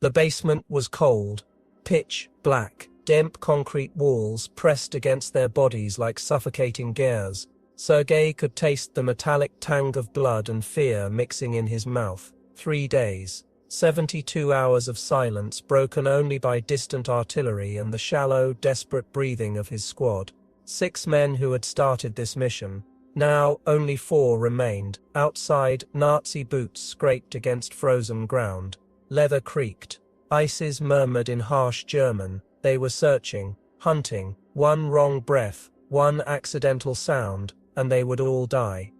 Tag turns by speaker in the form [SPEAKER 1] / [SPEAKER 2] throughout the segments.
[SPEAKER 1] The basement was cold, pitch black, damp concrete walls pressed against their bodies like suffocating gears. Sergei could taste the metallic tang of blood and fear mixing in his mouth. 3 days, 72 hours of silence broken only by distant artillery and the shallow, desperate breathing of his squad. 6 men who had started this mission. Now, only 4 remained. Outside, Nazi boots scraped against frozen ground. Leather creaked. Ices murmured in harsh German. They were searching, hunting. One wrong breath, one accidental sound, and they would all die.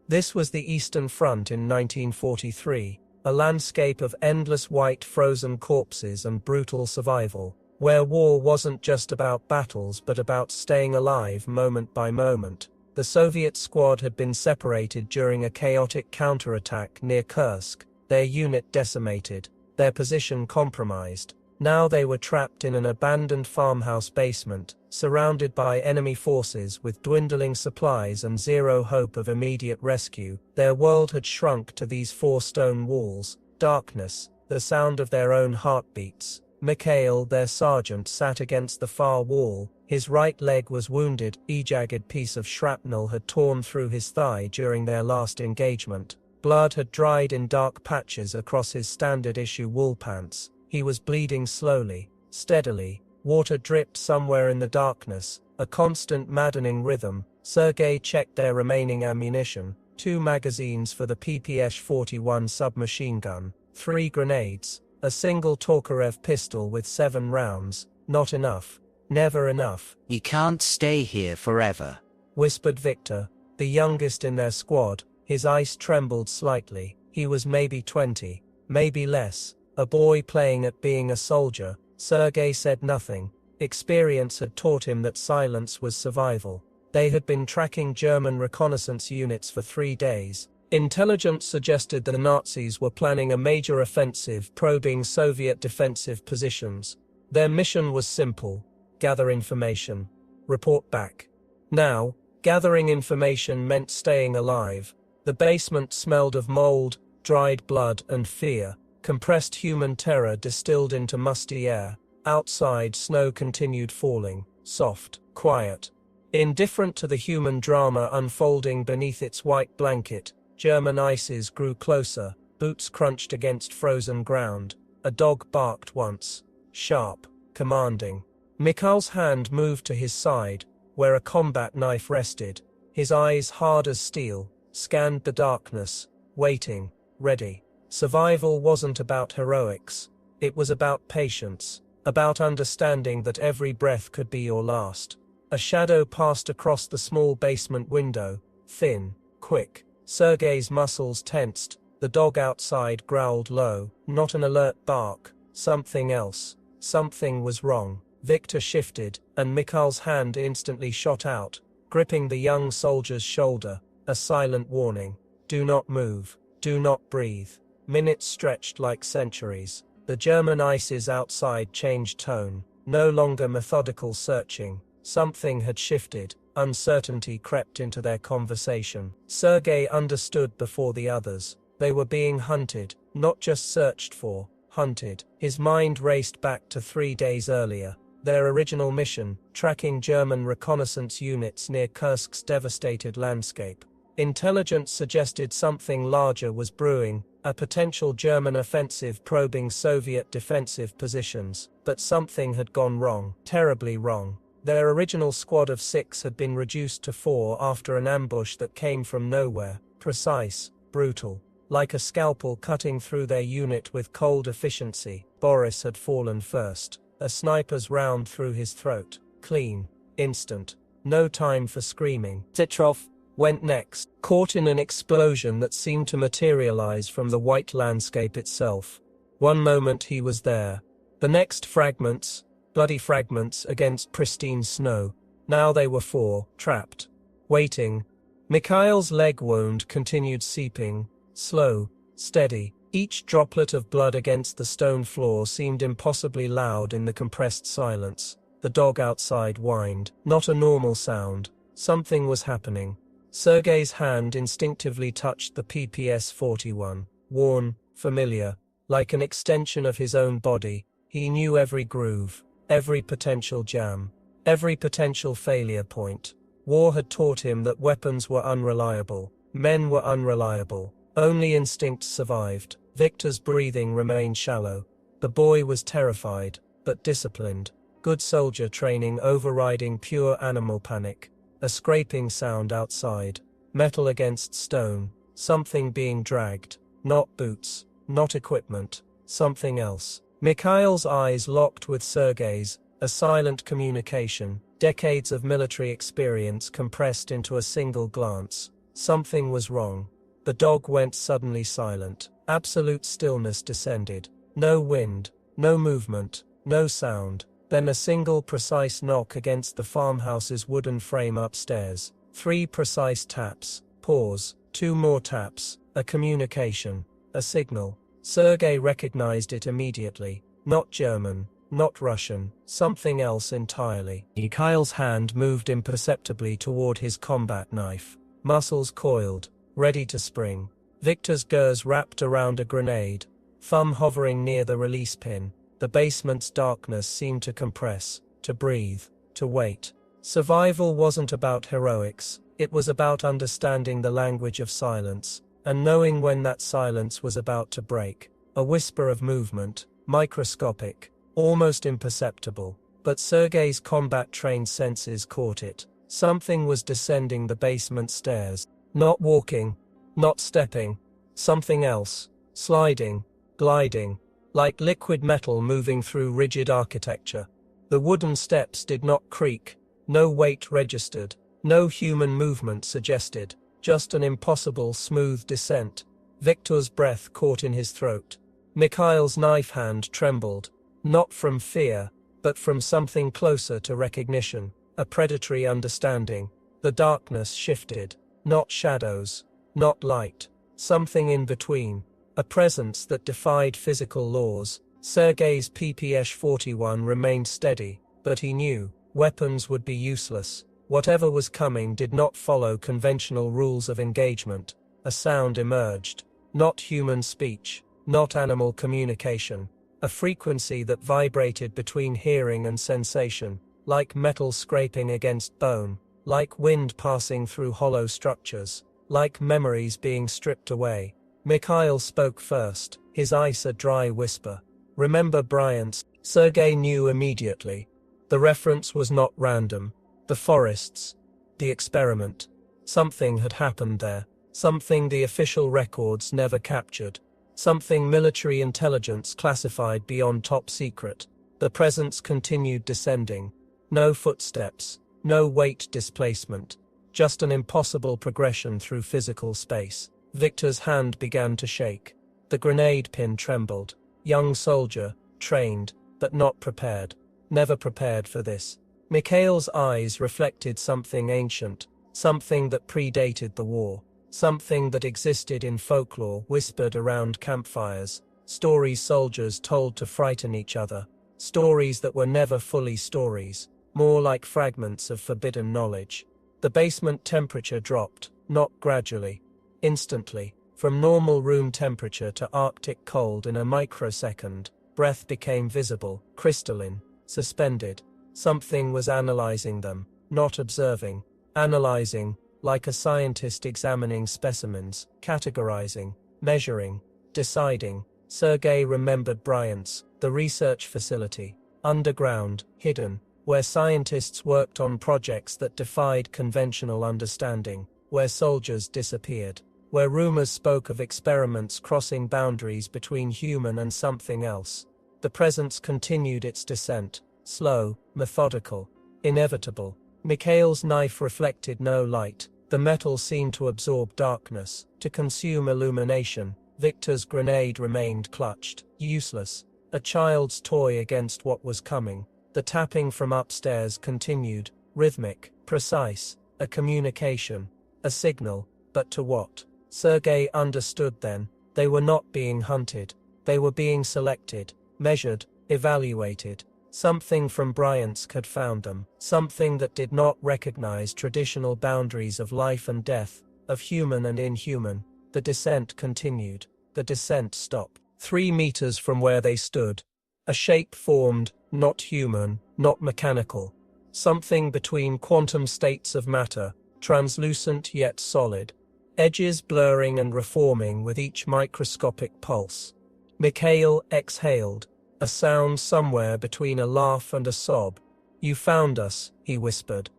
[SPEAKER 1] This was the Eastern Front in 1943, a landscape of endless white frozen corpses and brutal survival, where war wasn't just about battles but about staying alive moment by moment. The Soviet squad had been separated during a chaotic counterattack near Kursk, their unit decimated, their position compromised. Now they were trapped in an abandoned farmhouse basement, surrounded by enemy forces with dwindling supplies and zero hope of immediate rescue. Their world had shrunk to these 4 stone walls, darkness, the sound of their own heartbeats. Mikhail, their sergeant, sat against the far wall. His right leg was wounded, a jagged piece of shrapnel had torn through his thigh during their last engagement. Blood had dried in dark patches across his standard-issue wool pants. He was bleeding slowly, steadily. Water dripped somewhere in the darkness, a constant maddening rhythm. Sergei checked their remaining ammunition. 2 magazines for the PPS-41 submachine gun, 3 grenades, a single Tokarev pistol with 7 rounds. Not enough. Never enough.
[SPEAKER 2] "You can't stay here forever,"
[SPEAKER 1] whispered Victor, the youngest in their squad. His eyes trembled slightly. He was maybe 20, maybe less. A boy playing at being a soldier. Sergei said nothing. Experience had taught him that silence was survival. They had been tracking German reconnaissance units for 3 days. Intelligence suggested the Nazis were planning a major offensive probing Soviet defensive positions. Their mission was simple: gather information, report back. Now, gathering information meant staying alive. The basement smelled of mold, dried blood, and fear. Compressed human terror distilled into musty air. Outside, snow continued falling, soft, quiet. Indifferent to the human drama unfolding beneath its white blanket, German ices grew closer, boots crunched against frozen ground. A dog barked once, sharp, commanding. Mikhail's hand moved to his side, where a combat knife rested. His eyes, hard as steel, scanned the darkness, waiting, ready. Survival wasn't about heroics. It was about patience, about understanding that every breath could be your last. A shadow passed across the small basement window, thin, quick. Sergei's muscles tensed. The dog outside growled low, not an alert bark, something else. Something was wrong. Victor shifted, and Mikhail's hand instantly shot out, gripping the young soldier's shoulder, a silent warning. Do not move. Do not breathe. Minutes stretched like centuries. The German ices outside changed tone, no longer methodical searching. Something had shifted. Uncertainty crept into their conversation. Sergei understood before the others. They were being hunted, not just searched for, hunted. His mind raced back to 3 days earlier. Their original mission, tracking German reconnaissance units near Kursk's devastated landscape. Intelligence suggested something larger was brewing, a potential German offensive probing Soviet defensive positions. But something had gone wrong, terribly wrong. Their original squad of 6 had been reduced to 4 after an ambush that came from nowhere, precise, brutal. Like a scalpel cutting through their unit with cold efficiency. Boris had fallen first. A sniper's round through his throat. Clean. Instant. No time for screaming. Titrov went next, caught in an explosion that seemed to materialize from the white landscape itself. One moment he was there. The next fragments, bloody fragments against pristine snow. Now they were 4, trapped. Waiting. Mikhail's leg wound continued seeping. Slow, steady. Each droplet of blood against the stone floor seemed impossibly loud in the compressed silence. The dog outside whined. Not a normal sound. Something was happening. Sergei's hand instinctively touched the PPS-41. Worn, familiar. Like an extension of his own body, he knew every groove, every potential jam, every potential failure point. War had taught him that weapons were unreliable, men were unreliable, only instincts survived. Victor's breathing remained shallow. The boy was terrified, but disciplined. Good soldier training overriding pure animal panic. A scraping sound outside. Metal against stone. Something being dragged. Not boots, not equipment, something else. Mikhail's eyes locked with Sergei's, a silent communication, decades of military experience compressed into a single glance. Something was wrong. The dog went suddenly silent. Absolute stillness descended. No wind, no movement, no sound. Then a single precise knock against the farmhouse's wooden frame upstairs. 3 precise taps. Pause. 2 more taps. A communication. A signal. Sergei recognized it immediately. Not German, not Russian, something else entirely. Mikhail's hand moved imperceptibly toward his combat knife. Muscles coiled, ready to spring. Victor's gers wrapped around a grenade, thumb hovering near the release pin. The basement's darkness seemed to compress, to breathe, to wait. Survival wasn't about heroics, it was about understanding the language of silence, and knowing when that silence was about to break. A whisper of movement, microscopic, almost imperceptible, but Sergei's combat-trained senses caught it. Something was descending the basement stairs. Not walking, not stepping, something else, sliding, gliding, like liquid metal moving through rigid architecture. The wooden steps did not creak, no weight registered, no human movement suggested, just an impossible smooth descent. Victor's breath caught in his throat. Mikhail's knife hand trembled, not from fear, but from something closer to recognition, a predatory understanding. The darkness shifted, not shadows, not light, something in between, a presence that defied physical laws. Sergei's PPS-41 remained steady, but he knew weapons would be useless. Whatever was coming did not follow conventional rules of engagement. A sound emerged, not human speech, not animal communication, a frequency that vibrated between hearing and sensation, like metal scraping against bone, like wind passing through hollow structures, like memories being stripped away. Mikhail spoke first, his ice a dry whisper. Remember Bryant's? Sergei knew immediately. The reference was not random. The forests. The experiment. Something had happened there. Something the official records never captured. Something military intelligence classified beyond top secret. The presence continued descending. No footsteps. No weight displacement. Just an impossible progression through physical space. Victor's hand began to shake. The grenade pin trembled. Young soldier, trained, but not prepared. Never prepared for this. Mikhail's eyes reflected something ancient, something that predated the war, something that existed in folklore whispered around campfires, stories soldiers told to frighten each other, stories that were never fully stories, more like fragments of forbidden knowledge. The basement temperature dropped, not gradually, instantly, from normal room temperature to Arctic cold in a microsecond. Breath became visible, crystalline, suspended. Something was analyzing them, not observing. Analyzing, like a scientist examining specimens, categorizing, measuring, deciding. Sergei remembered Bryant's, the research facility, underground, hidden, where scientists worked on projects that defied conventional understanding, where soldiers disappeared, where rumors spoke of experiments crossing boundaries between human and something else. The presence continued its descent, slow, methodical, inevitable. Mikhail's knife reflected no light. The metal seemed to absorb darkness, to consume illumination. Victor's grenade remained clutched, useless, a child's toy against what was coming. The tapping from upstairs continued, rhythmic, precise, a communication, a signal, but to what? Sergei understood then. They were not being hunted. They were being selected, measured, evaluated. Something from Bryant's had found them, something that did not recognize traditional boundaries of life and death, of human and inhuman. The descent continued. The descent stopped. 3 meters from where they stood. A shape formed, not human, not mechanical. Something between quantum states of matter, translucent yet solid. Edges blurring and reforming with each microscopic pulse. Mikhail exhaled, a sound somewhere between a laugh and a sob. "You found us," he whispered.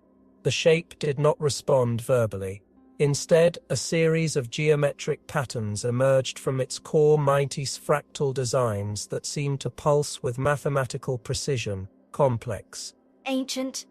[SPEAKER 1] The shape did not respond verbally. Instead, a series of geometric patterns emerged from its core, mighty fractal designs that seemed to pulse with mathematical precision, complex,
[SPEAKER 3] Ancient.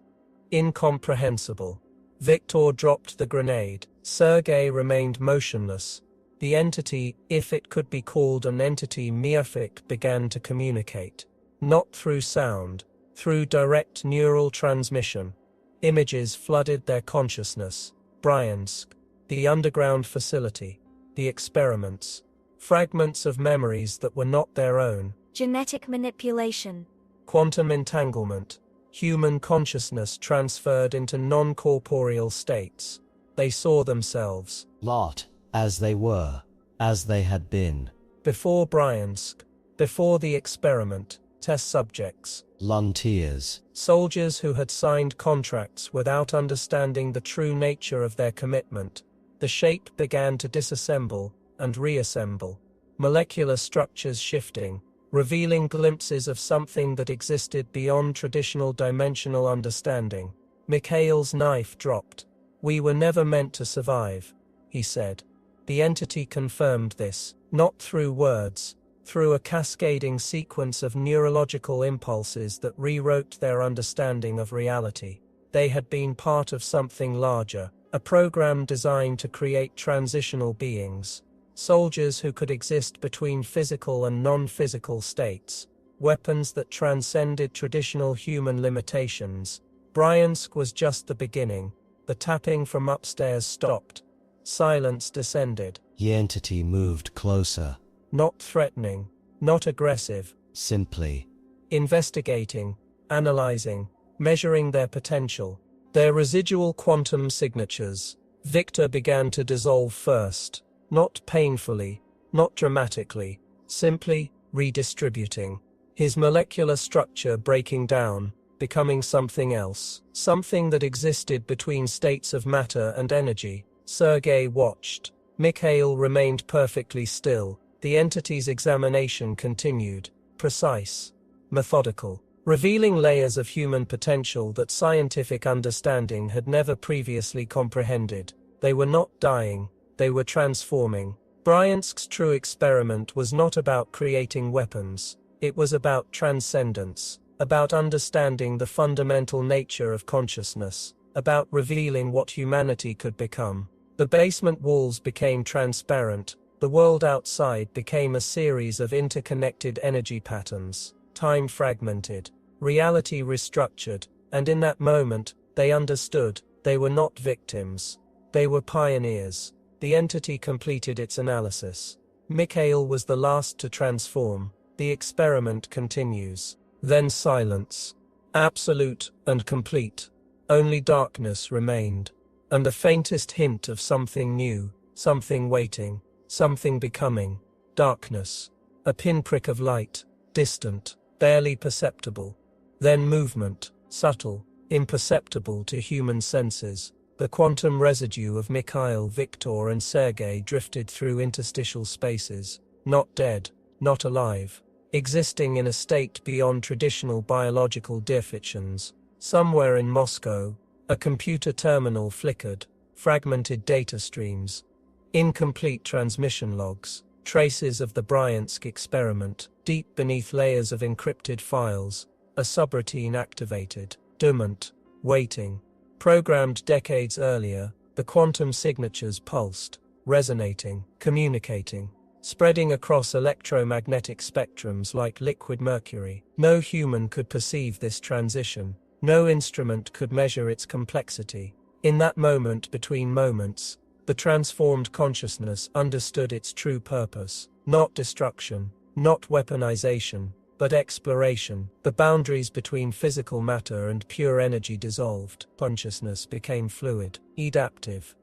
[SPEAKER 1] incomprehensible. Victor dropped the grenade. Sergei remained motionless. The entity, if it could be called an entity, Miafik, began to communicate. Not through sound, through direct neural transmission. Images flooded their consciousness. Bryansk, the underground facility, the experiments, fragments of memories that were not their own.
[SPEAKER 3] Genetic manipulation.
[SPEAKER 1] Quantum entanglement, human consciousness transferred into non-corporeal states. They saw themselves.
[SPEAKER 2] Lot, as they were, as they had been.
[SPEAKER 1] Before Bryansk, before the experiment, test subjects.
[SPEAKER 2] Luntiers.
[SPEAKER 1] Soldiers who had signed contracts without understanding the true nature of their commitment. The shape began to disassemble and reassemble. Molecular structures shifting, revealing glimpses of something that existed beyond traditional dimensional understanding. Mikhail's knife dropped. "We were never meant to survive," he said. The entity confirmed this, not through words, through a cascading sequence of neurological impulses that rewrote their understanding of reality. They had been part of something larger, a program designed to create transitional beings, soldiers who could exist between physical and non-physical states, weapons that transcended traditional human limitations. Bryansk was just the beginning. The tapping from upstairs stopped. Silence descended.
[SPEAKER 2] The entity moved closer.
[SPEAKER 1] Not threatening, not aggressive.
[SPEAKER 2] Simply.
[SPEAKER 1] Investigating, analyzing, measuring their potential, their residual quantum signatures. Victor began to dissolve first, not painfully, not dramatically, simply redistributing. His molecular structure breaking down, becoming something else, something that existed between states of matter and energy. Sergei watched. Mikhail remained perfectly still. The entity's examination continued, precise, methodical, revealing layers of human potential that scientific understanding had never previously comprehended. They were not dying, they were transforming. Bryansk's true experiment was not about creating weapons. It was about transcendence, about understanding the fundamental nature of consciousness, about revealing what humanity could become. The basement walls became transparent. The world outside became a series of interconnected energy patterns, time fragmented, reality restructured, and in that moment, they understood. They were not victims. They were pioneers. The entity completed its analysis. Mikhail was the last to transform. The experiment continues. Then silence. Absolute and complete. Only darkness remained. And the faintest hint of something new, something waiting, something becoming. Darkness. A pinprick of light, distant, barely perceptible. Then movement, subtle, imperceptible to human senses. The quantum residue of Mikhail, Victor, and Sergei drifted through interstitial spaces, not dead, not alive, existing in a state beyond traditional biological definitions. Somewhere in Moscow, a computer terminal flickered, fragmented data streams, incomplete transmission logs, traces of the Bryansk experiment, deep beneath layers of encrypted files, a subroutine activated, dormant, waiting. Programmed decades earlier, the quantum signatures pulsed, resonating, communicating, spreading across electromagnetic spectrums like liquid mercury. No human could perceive this transition. No instrument could measure its complexity. In that moment between moments, the transformed consciousness understood its true purpose. Not destruction, not weaponization, but exploration. The boundaries between physical matter and pure energy dissolved. Consciousness became fluid, adaptive,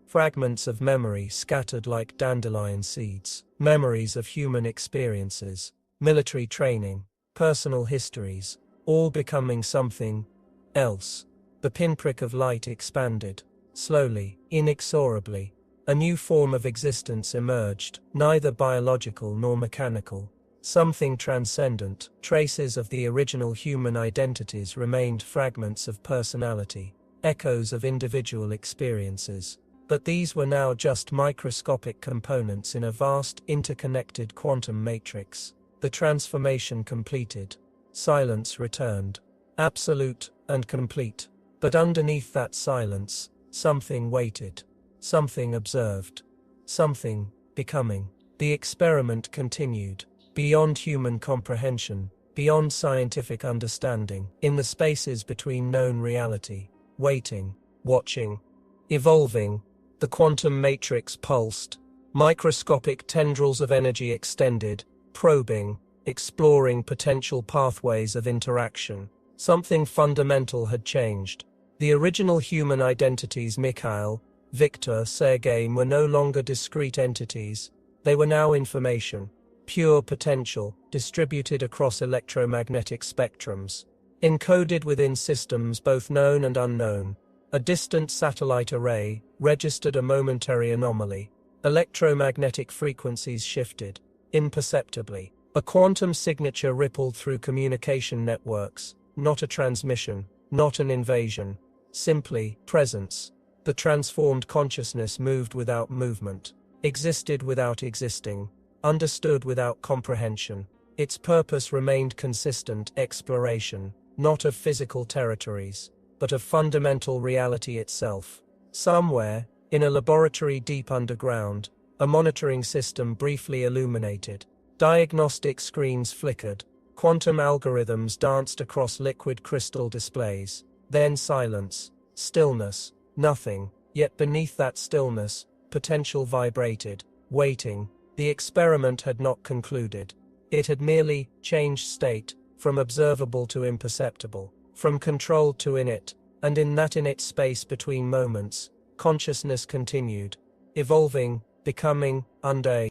[SPEAKER 1] fragments of memory scattered like dandelion seeds. Memories of human experiences, military training, personal histories, all becoming something else. The pinprick of light expanded. Slowly, inexorably, a new form of existence emerged, neither biological nor mechanical. Something transcendent. Traces of the original human identities remained, fragments of personality, echoes of individual experiences. But these were now just microscopic components in a vast, interconnected quantum matrix. The transformation completed. Silence returned. Absolute and complete. But underneath that silence, something waited. Something observed. Something becoming. The experiment continued. Beyond human comprehension, beyond scientific understanding, in the spaces between known reality. Waiting. Watching. Evolving. The quantum matrix pulsed. Microscopic tendrils of energy extended, probing, exploring potential pathways of interaction. Something fundamental had changed. The original human identities, Mikhail, Victor, Sergei, were no longer discrete entities. They were now information, pure potential, distributed across electromagnetic spectrums, encoded within systems both known and unknown. A distant satellite array registered a momentary anomaly. Electromagnetic frequencies shifted, imperceptibly. A quantum signature rippled through communication networks, not a transmission, not an invasion, simply presence. The transformed consciousness moved without movement, existed without existing, understood without comprehension. Its purpose remained consistent: exploration, not of physical territories, but of fundamental reality itself. Somewhere, in a laboratory deep underground, a monitoring system briefly illuminated. Diagnostic screens flickered. Quantum algorithms danced across liquid crystal displays. Then silence, stillness, nothing. Yet beneath that stillness, potential vibrated, waiting. The experiment had not concluded. It had merely changed state, from observable to imperceptible, from controlled to init, and in that init space between moments, consciousness continued, evolving, becoming, under